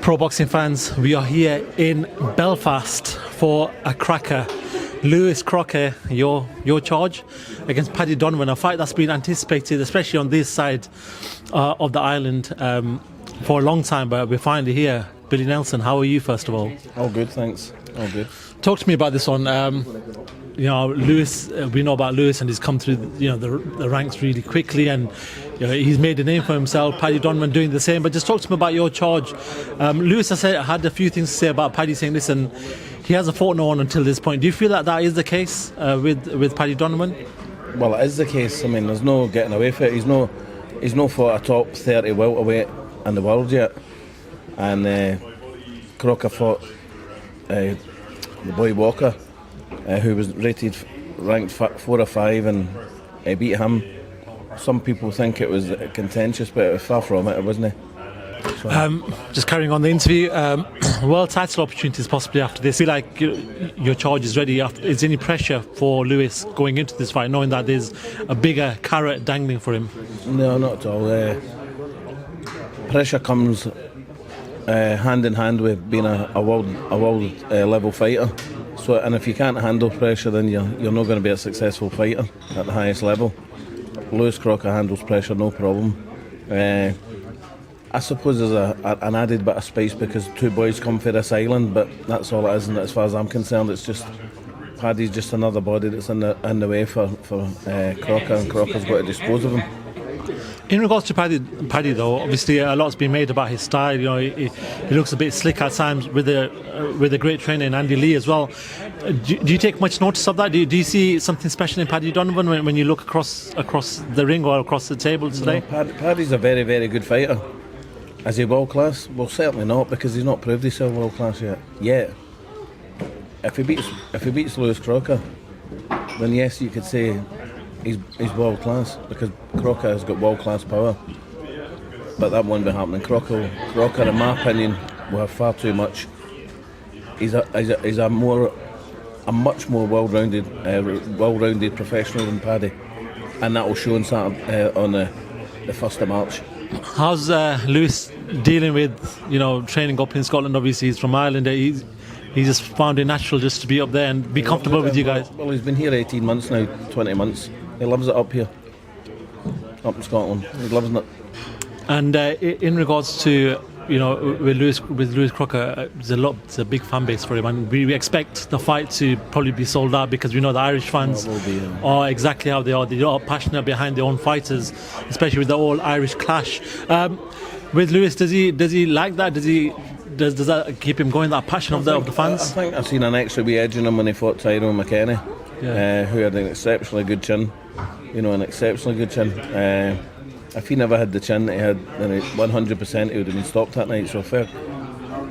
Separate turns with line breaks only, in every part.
Pro boxing fans, we are here in Belfast for a cracker. Lewis Crocker, your charge against Paddy Donovan, a fight that's been anticipated, especially on this side of the island, for a long time, but we're finally here. Billy Nelson, how are you, first of all?
All good, thanks. All good.
Talk to me about this one. Lewis, we know about Lewis, and he's come through the ranks really quickly, and he's made a name for himself. Paddy Donovan doing the same, but just talk to me about your charge. Lewis, I had a few things to say about Paddy, saying, listen, he hasn't fought no one until this point. Do you feel that is the case with Paddy Donovan?
Well, it is the case. I mean, there's no getting away from it. He's no fought a top 30 welterweight in the world yet, and Crocker fought the boy Walker, who was ranked 4 or 5, and beat him. Some people think it was contentious, but it was far from it, wasn't it? So.
Just carrying on the interview, world title opportunities possibly after this. Feel like your charge is ready. Is there any pressure for Lewis going into this fight, knowing that there's a bigger carrot dangling for him?
No, not at all. Pressure comes hand in hand with being a world level fighter. So, and if you can't handle pressure, then you're not going to be a successful fighter at the highest level. Lewis Crocker handles pressure no problem. I suppose there's an added bit of space because two boys come for this island, but that's all it is. And as far as I'm concerned, it's just Paddy's just another body that's in the way for Crocker, and Crocker's got to dispose of him.
In regards to Paddy though, obviously a lot's been made about his style. He looks a bit slick at times with a great trainer in Andy Lee as well. Do you take much notice of that? Do you see something special in Paddy Donovan when you look across the ring or across the table today?
No, Paddy's a very, very good fighter. Is he world class? Well, certainly not, because he's not proved himself world class yet. If he beats Lewis Crocker, then yes, you could say he's world class, because Crocker has got world class power. But that won't be happening. Crocker, in my opinion, will have far too much. He's a much more well-rounded professional than Paddy, and that will show on the 1st of March.
How's Lewis dealing with training up in Scotland? Obviously he's from Ireland. He just found it natural just to be up there and be comfortable with you guys.
Well, he's been here 18 months now, 20 months. He loves it up here, up in Scotland. He loves it.
And in regards to with Lewis Crocker, there's a big fan base for him, and we expect the fight to probably be sold out, because we know the Irish fans are exactly how they are. They are passionate behind their own fighters, especially with the all Irish clash. With Lewis, does he like that? Does that keep him going? That passion of the fans?
I think I've seen an extra wee edge in him when he fought Tyrone McKenna, who had an exceptionally good chin. If he never had the chin that he had, then 100% he would have been stopped that night. So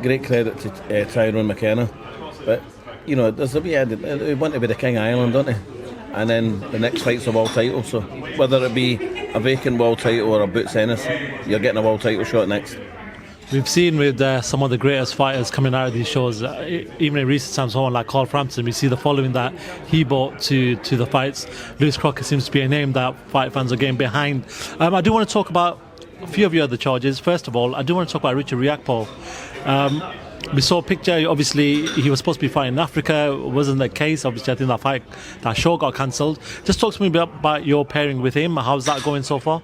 great credit to Tyrone McKenna. But there's a wee added. They want to be the King of Ireland, don't they? And then the next fight's a world title. So whether it be a vacant world title or a bouts Ennis, you're getting a world title shot next.
We've seen with some of the greatest fighters coming out of these shows, even in recent times, someone like Carl Frampton, we see the following that he brought to the fights. Lewis Crocker seems to be a name that fight fans are getting behind. I do want to talk about a few of your other charges. First of all, I do want to talk about Richard Riakporhe. We saw a picture, obviously he was supposed to be fighting in Africa. It wasn't the case. Obviously I think that show got cancelled. Just talk to me about your pairing with him. How's that going so far?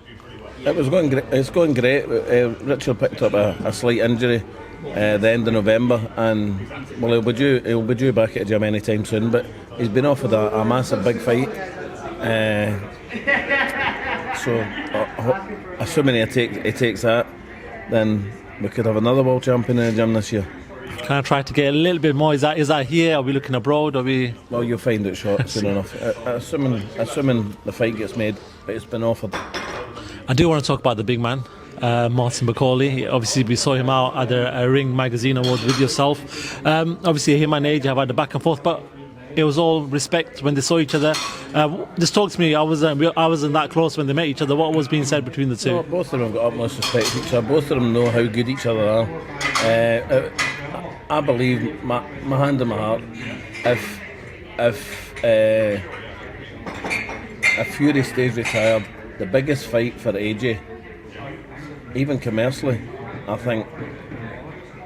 It's going great. Richard picked up a slight injury the end of November, and well, he'll be due back at the gym anytime soon. But he's been offered a massive big fight. So assuming he takes that, then we could have another world champion in the gym this year.
Can I try to get a little bit more? Is that here? Are we looking abroad?
Well, you'll find it short soon enough. Assuming the fight gets made, but it's been offered.
I do want to talk about the big man, Martin Bakole. Obviously, we saw him out at a Ring Magazine Award with yourself. Obviously, him and Age have had a back and forth, but it was all respect when they saw each other. Just talk to me. I wasn't that close when they met each other. What was being said between the two?
Well, both of them have got utmost respect for each other. Both of them know how good each other are. I believe, my hand on my heart, if Fury stays retired, the biggest fight for AJ, even commercially, I think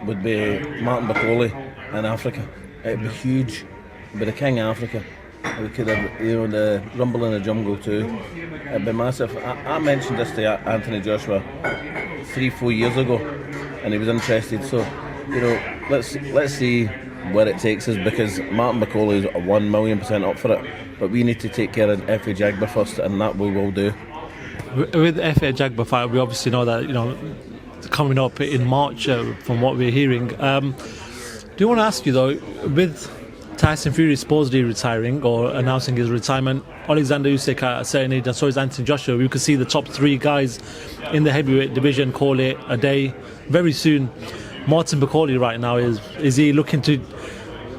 would be Martin Bakole in Africa. It'd be huge. It'd be the king of Africa. We could have, the Rumble in the Jungle too. It'd be massive. I mentioned this to Anthony Joshua 3-4 years ago, and he was interested. So, let's see where it takes us, because Martin Bakole is 1,000,000% up for it. But we need to take care of FA Jagba first, and that we will do.
With the FA Jagba fight, we obviously know that coming up in March, from what we're hearing. Do you want to ask you though, with Tyson Fury supposedly retiring or announcing his retirement, Alexander Usyk at a certain age, and so is Anthony Joshua, we could see the top 3 guys in the heavyweight division call it a day very soon. Martin Bakole right now, is he looking to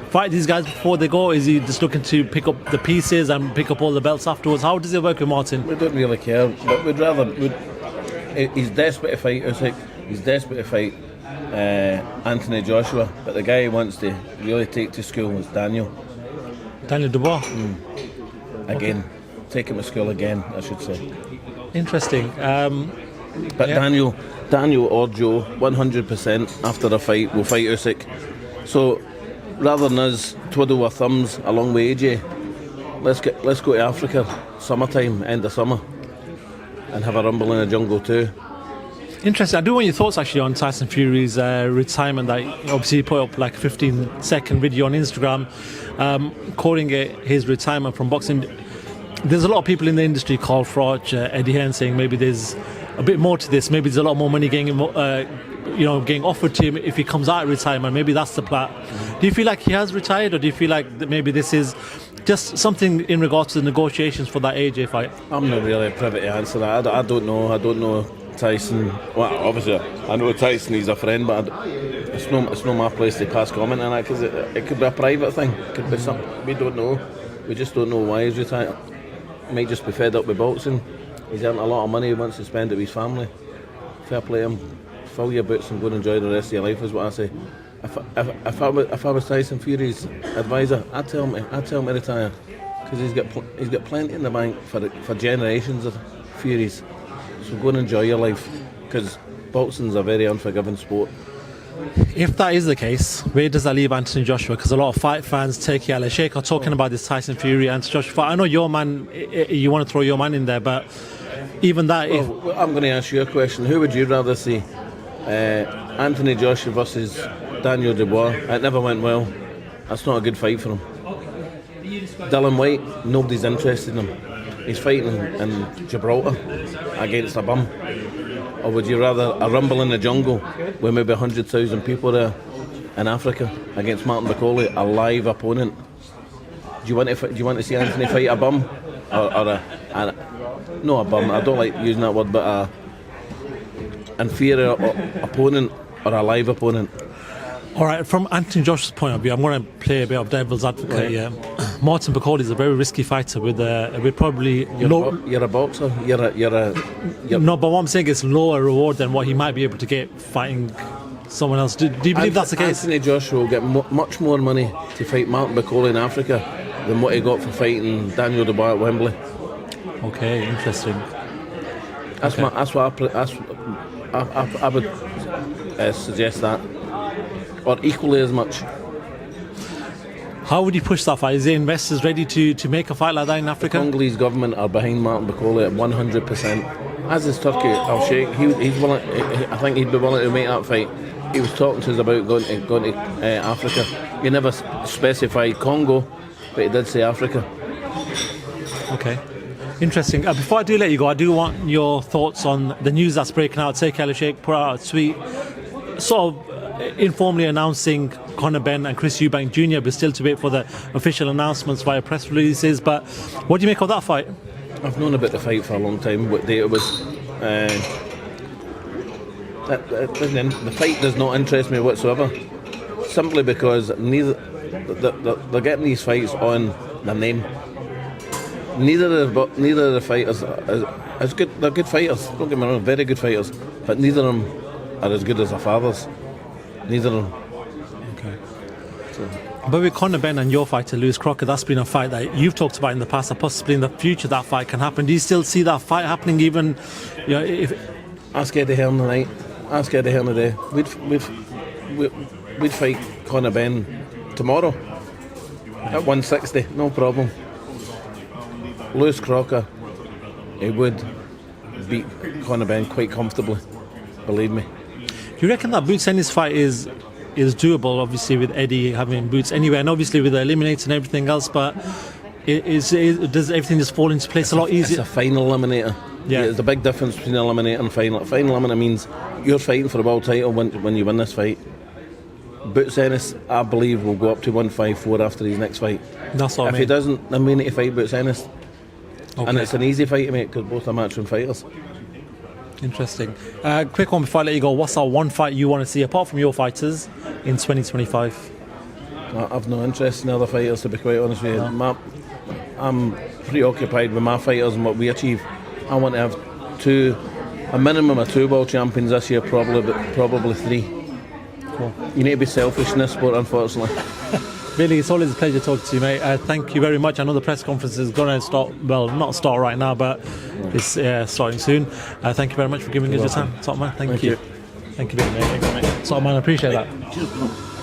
fight these guys before they go? Is he just looking to pick up the pieces and pick up all the belts afterwards? How does it work with Martin?
We don't really care, but he's desperate to fight Usyk. He's desperate to fight Anthony Joshua, but the guy he wants to really take to school is Daniel
Dubois.
Again, take him to school again, I should say.
Interesting.
But yeah. Daniel or Joe, 100% after the fight will fight Usyk. So rather than us twiddle our thumbs along with AJ, let's go to Africa, summertime, end of summer, and have a Rumble in the Jungle too.
Interesting. I do want your thoughts actually on Tyson Fury's retirement. That obviously he put up like a 15-second video on Instagram, calling it his retirement from boxing. There's a lot of people in the industry, Carl Froch, Eddie Hearn, saying maybe there's a bit more to this. Maybe there's a lot more money getting offered to him if he comes out of retirement. Maybe that's the plot. Do you feel like he has retired, or do you feel like that maybe this is just something in regards to the negotiations for that AJ fight?
I'm not really privy to answer that. I don't know Tyson. Well, obviously I know Tyson, he's a friend, but it's not my place to pass comment on that, because it could be a private thing. It could be something we don't know. We just don't know why he's retired. He might just be fed up with boxing. He's earned a lot of money, he wants to spend it with his family. Fair play him. Fill your boots and go and enjoy the rest of your life, is what I say. If I was Tyson Fury's advisor, I'd tell him to retire, because he's got plenty in the bank for generations of Furies. So go and enjoy your life, because boxing's a very unforgiving sport.
If that is the case, where does that leave Anthony Joshua? Because a lot of fight fans, Turki Al Sheikh, are talking about this Tyson Fury and Joshua fight. I know your man, you want to throw your man in there, but even that...
I'm going to ask you a question. Who would you rather see? Anthony Joshua versus Daniel Dubois? It never went well. That's not a good fight for him. Dylan White, nobody's interested in him. He's fighting in Gibraltar against a bum. Or would you rather a Rumble in the Jungle with maybe 100,000 people there in Africa against Martin Bakole, a live opponent? Do you want to see Anthony fight a bum, or no, a bum? I don't like using that word, but a inferior opponent or a live opponent?
All right, from Anthony Joshua's point of view, I'm going to play a bit of devil's advocate here. Martin Bakole is a very risky fighter with probably
you're a boxer. You're
no, but what I'm saying is lower reward than what he might be able to get fighting someone else. Do you believe that's the case?
Anthony Joshua will get much more money to fight Martin Bakole in Africa than what he got for fighting Daniel Dubois at Wembley.
Okay, interesting.
That's what I would suggest that, or equally as much.
How would you push that fight? Is the investors ready to make a fight like that in Africa?
The Congolese government are behind Martin Bakole at 100%. As is Turki Al Sheikh. He's willing. I think he'd be willing to make that fight. He was talking to us about going to Africa. He never specified Congo, but he did say Africa.
Okay, interesting. Before I do let you go, I do want your thoughts on the news that's breaking out. Tyson Al Sheikh put out a tweet, sort of informally announcing Conor Benn and Chris Eubank Jr., but still to wait for the official announcements via press releases. But what do you make of that fight?
I've known about the fight for a long time. What day it was? The fight does not interest me whatsoever. Simply because they're getting these fights on their name. Neither of the fighters is good. They're good fighters. Don't get me wrong, very good fighters. But neither of them are as good as their fathers. Neither of them.
Okay. But with Conor Benn and your fighter Lewis Crocker, that's been a fight that you've talked about in the past, and possibly in the future that fight can happen. Do you still see that fight happening? Even, if
ask Eddie Hearn tonight. Ask Eddie Hearn today. we'd fight Conor Benn tomorrow at 160, no problem. Lewis Crocker, he would beat Conor Benn quite comfortably, believe me.
Do you reckon that Boots Ennis fight is doable, obviously, with Eddie having Boots anyway, and obviously with the eliminator and everything else, but does everything just fall into place a lot easier?
It's a final eliminator.
Yeah.
There's a big difference between eliminator and final. Final eliminator means you're fighting for a world title when you win this fight. Boots Ennis, I believe, will go up to 154 after his next fight.
That's what I
If
mean.
he doesn't, then we need to fight Boots Ennis.
Okay.
And it's an easy fight to make because both are matchroom fighters.
Interesting. Quick one before I let you go. What's that one fight you want to see, apart from your fighters, in 2025?
I've no interest in other fighters, to be quite honest with you. I'm preoccupied with my fighters and what we achieve. I want to have a minimum of 2 world champions this year, probably 3.
Cool.
You need to be selfish in this sport, unfortunately.
Billy, it's always a pleasure talking to you, mate. Thank you very much. I know the press conference is going to start, well, not start right now, but it's starting soon. Thank you very much for giving us your time. Top man, thank you. Thank you, mate. Top man, I appreciate that.
Cheers.